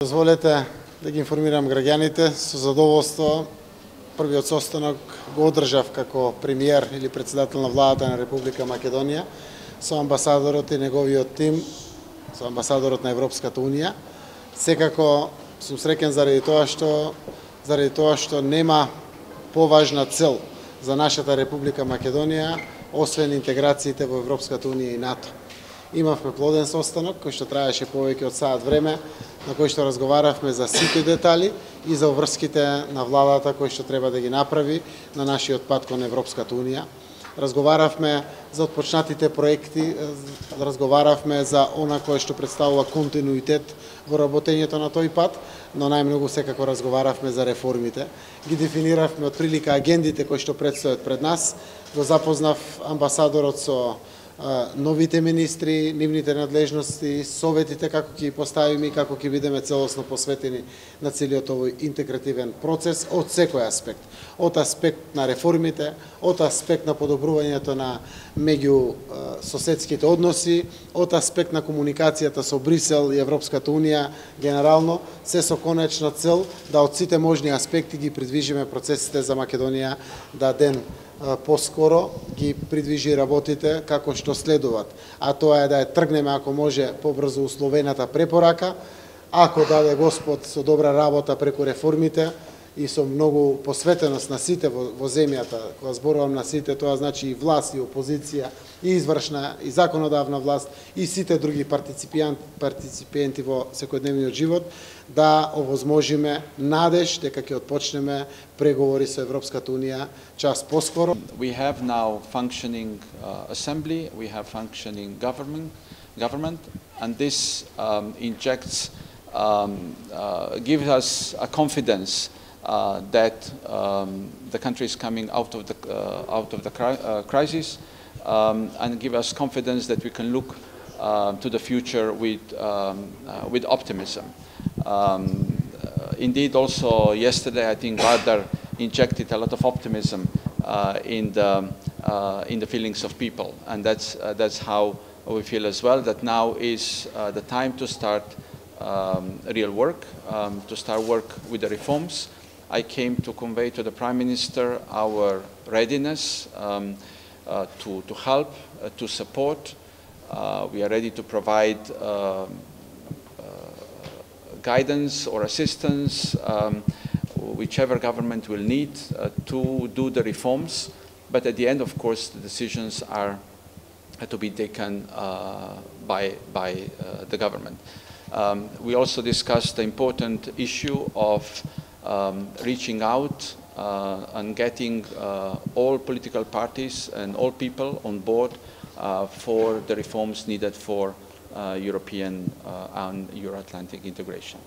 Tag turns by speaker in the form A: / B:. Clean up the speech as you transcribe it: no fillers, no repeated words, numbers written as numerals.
A: Дозволете да ги информирам граѓаните со задоволство. Првиот состанок го одржав како премиер или председател на владата на Република Македонија со амбасадорот и неговиот тим, со амбасадорот на Европската унија. Секако сум среќен заради тоа што нема поважна цел за нашата Република Македонија освен интеграциите во Европската унија и НАТО. Имавме плоден состанок кој што траеше повеќе од саат време, на кој што разговаравме за сите детали и за врските на владата кој што треба да ги направи на нашиот пат кон Европската унија. Разговаравме за отпочнатите проекти, разговаравме за она кое што представува континуитет во работењето на тој пат, но најмногу секако разговаравме за реформите. Ги дефиниравме отприлика агендите кои што предстојат пред нас. Го запознав амбасадорот со новите министри, нивните надлежности, советите како ќе ги поставиме и како ќе бидеме целосно посветени на целиот овој интегративен процес од секој аспект. Од аспект на реформите, од аспект на подобрувањето на меѓу соседските односи, од аспект на комуникацијата со Брисел и Европската унија генерално, се со конечна цел да од сите можни аспекти ги придвижиме процесите за Македонија да ден поскоро ги придвижи работите како што следуваат. А тоа е да ја тргнеме ако може побрзо условената препорака, ако даде Господ со добра работа преку реформите и со многу посветеност на сите во земјата. Кога зборувам на сите, тоа значи и власт, и опозиција, и извршна, и законодавна власт, и сите други партиципенти во секојдневниот живот, да овозможиме надеж дека ќе отпочнеме преговори со Европската унија час поскоро.
B: We have now functioning assembly, we have functioning government, and this injects, gives us a confidence that the country is coming out of the crisis, and give us confidence that we can look to the future with optimism. Indeed, also yesterday, I think Vardar injected a lot of optimism in the feelings of people, and that's how we feel as well. That now is the time to start real work, to start work with the reforms. I came to convey to the Prime Minister our readiness to help, to support. We are ready to provide guidance or assistance, whichever government will need to do the reforms. But at the end, of course, the decisions are to be taken by the government. We also discussed the important issue of reaching out and getting all political parties and all people on board for the reforms needed for European and Euro-Atlantic integration.